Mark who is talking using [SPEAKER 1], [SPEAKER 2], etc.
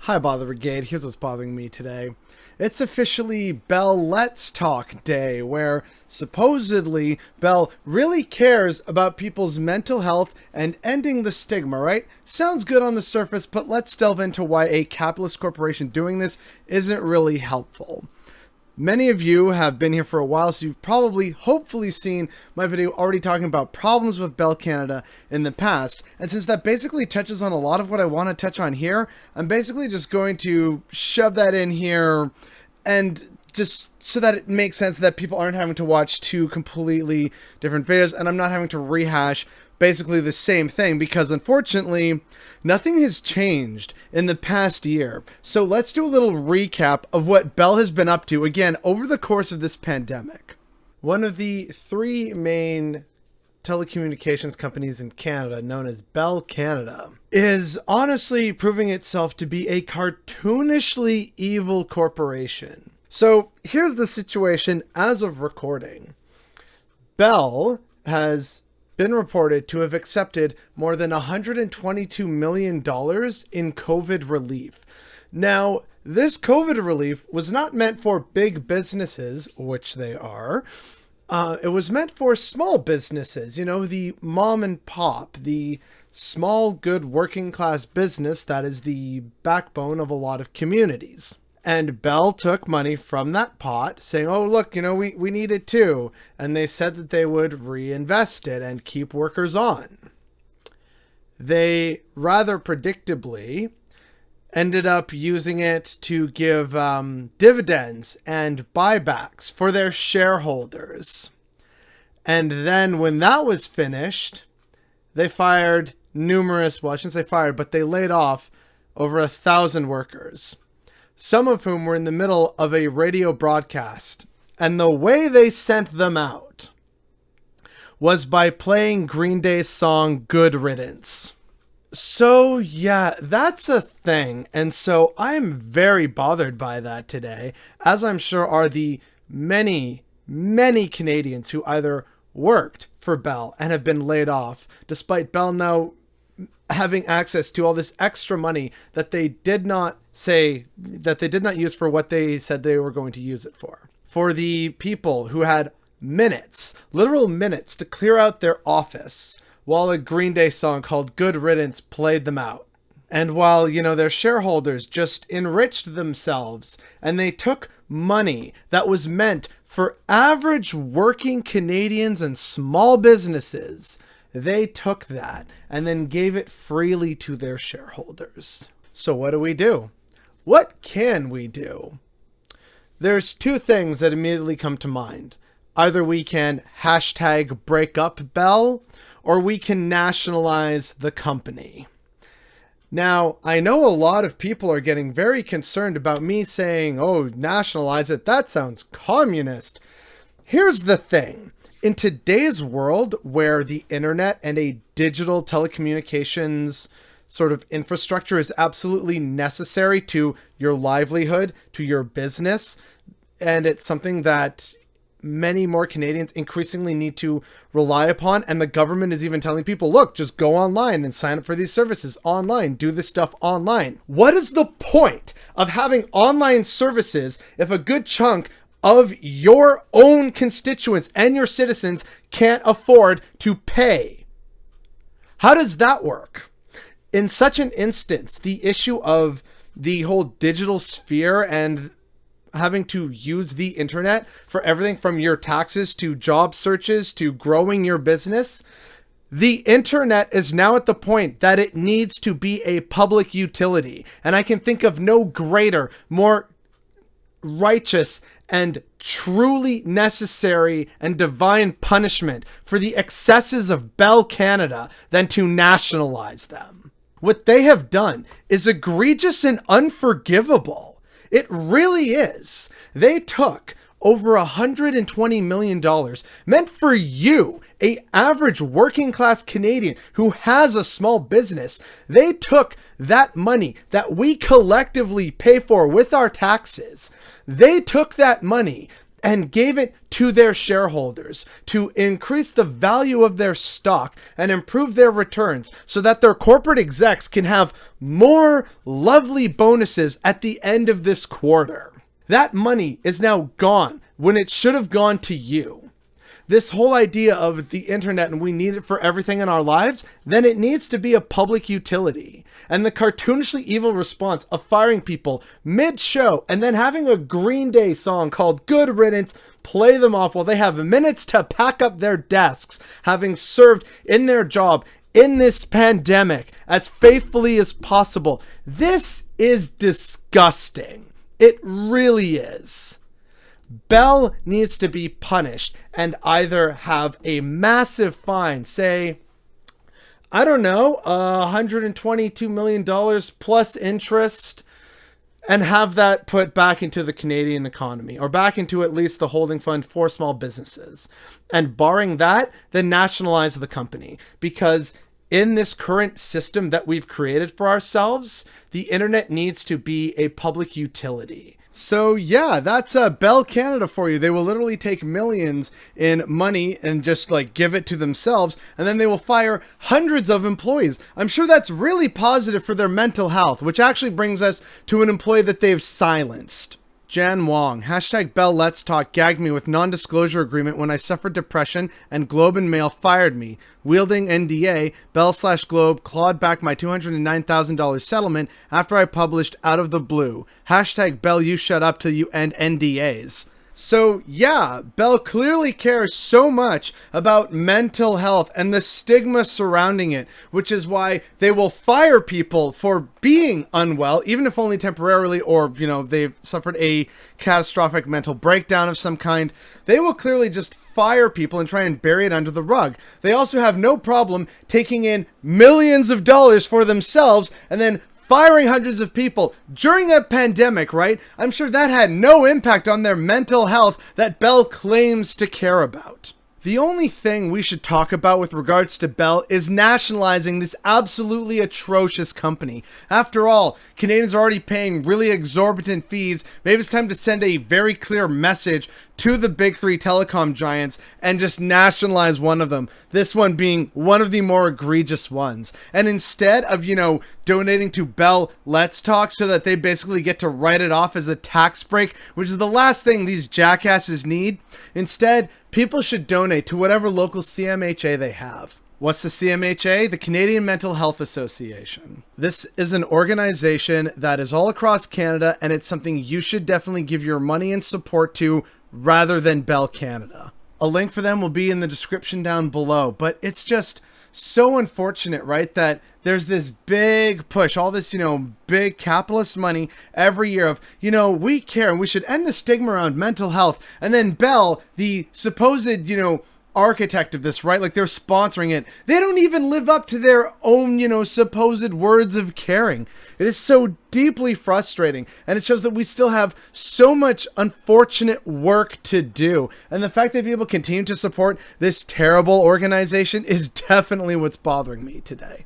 [SPEAKER 1] Hi, Bother Brigade. Here's what's bothering me today. It's officially Bell Let's Talk Day, where supposedly Bell really cares about people's mental health and ending the stigma, right? Sounds good on the surface, but let's delve into why a capitalist corporation doing this isn't really helpful. Many of you have been here for a while, so you've probably, hopefully seen my video already talking about problems with Bell Canada in the past. And since that basically touches on a lot of what I want to touch on here, I'm basically just going to shove that in here and just so that it makes sense that people aren't having to watch two completely different videos and I'm not having to rehash basically the same thing, because unfortunately nothing has changed in the past year. So let's do a little recap of what Bell has been up to again over the course of this pandemic. One of the three main telecommunications companies in Canada, known as Bell Canada, is honestly proving itself to be a cartoonishly evil corporation. So here's the situation as of recording. Bell has been reported to have accepted more than $122 million in COVID relief. Now, this COVID relief was not meant for big businesses, which they are. It was meant for small businesses, you know, the mom and pop, the small, good working class business that is the backbone of a lot of communities. And Bell took money from that pot saying, oh, look, you know, we need it too. And they said that they would reinvest it and keep workers on. They rather predictably ended up using it to give dividends and buybacks for their shareholders. And then when that was finished, they fired numerous, well, I shouldn't say fired, but they laid off over 1,000 workers. Some of whom were in the middle of a radio broadcast. And the way they sent them out was by playing Green Day's song Good Riddance. So yeah, that's a thing. And so I'm very bothered by that today, as I'm sure are the many, many Canadians who either worked for Bell and have been laid off, despite Bell now having access to all this extra money that they did not use for what they said they were going to use it for. For the people who had minutes, literal minutes, to clear out their office while a Green Day song called Good Riddance played them out. And while, you know, their shareholders just enriched themselves and they took money that was meant for average working Canadians and small businesses, they took that and then gave it freely to their shareholders. So what do? What can we do? There's two things that immediately come to mind. Either we can hashtag break up Bell, or we can nationalize the company. Now, I know a lot of people are getting very concerned about me saying, oh, nationalize it. That sounds communist. Here's the thing. In today's world where the internet and a digital telecommunications sort of infrastructure is absolutely necessary to your livelihood, to your business, and it's something that many more Canadians increasingly need to rely upon, and the government is even telling people, look, just go online and sign up for these services online, do this stuff online. What is the point of having online services if a good chunk of your own constituents and your citizens can't afford to pay? How does that work? In such an instance, the issue of the whole digital sphere and having to use the internet for everything from your taxes to job searches to growing your business, the internet is now at the point that it needs to be a public utility. And I can think of no greater, more righteous and truly necessary and divine punishment for the excesses of Bell Canada than to nationalize them. What they have done is egregious and unforgivable. It really is. They took over $120 million meant for you, a average working class Canadian who has a small business. They took that money that we collectively pay for with our taxes. They took that money and gave it to their shareholders to increase the value of their stock and improve their returns so that their corporate execs can have more lovely bonuses at the end of this quarter. That money is now gone when it should have gone to you. This whole idea of the internet and we need it for everything in our lives, then it needs to be a public utility. And the cartoonishly evil response of firing people mid-show and then having a Green Day song called Good Riddance play them off while they have minutes to pack up their desks, having served in their job in this pandemic as faithfully as possible. This is disgusting. It really is. Bell needs to be punished and either have a massive fine, say, I don't know, $122 million plus interest, and have that put back into the Canadian economy or back into at least the holding fund for small businesses. And barring that, then nationalize the company, because in this current system that we've created for ourselves, the internet needs to be a public utility. So yeah, that's Bell Canada for you. They will literally take millions in money and just like give it to themselves, and then they will fire hundreds of employees. I'm sure that's really positive for their mental health, which actually brings us to an employee that they've silenced. Jan Wong, hashtag Bell Let's Talk gagged me with non-disclosure agreement when I suffered depression and Globe and Mail fired me. Wielding NDA, Bell/Globe clawed back my $209,000 settlement after I published Out of the Blue. Hashtag Bell, you shut up till you end NDAs. So yeah, Bell clearly cares so much about mental health and the stigma surrounding it, which is why they will fire people for being unwell, even if only temporarily, or, you know, they've suffered a catastrophic mental breakdown of some kind. They will clearly just fire people and try and bury it under the rug. They also have no problem taking in millions of dollars for themselves and then firing hundreds of people during a pandemic, right? I'm sure that had no impact on their mental health that Bell claims to care about. The only thing we should talk about with regards to Bell is nationalizing this absolutely atrocious company. After all, Canadians are already paying really exorbitant fees. Maybe it's time to send a very clear message to the big three telecom giants and just nationalize one of them. This one being one of the more egregious ones. And instead of, you know, donating to Bell Let's Talk so that they basically get to write it off as a tax break, which is the last thing these jackasses need, instead, people should donate to whatever local CMHA they have. What's the CMHA? The Canadian Mental Health Association. This is an organization that is all across Canada, and it's something you should definitely give your money and support to rather than Bell Canada. A link for them will be in the description down below, but it's just so unfortunate, right, that there's this big push, all this, you know, big capitalist money every year of, you know, we care and we should end the stigma around mental health. And then Bell, the supposed, you know, architect of this, right, like they're sponsoring it, they don't even live up to their own, you know, supposed words of caring. It is so deeply frustrating, and it shows that we still have so much unfortunate work to do, and the fact that people continue to support this terrible organization is definitely what's bothering me today.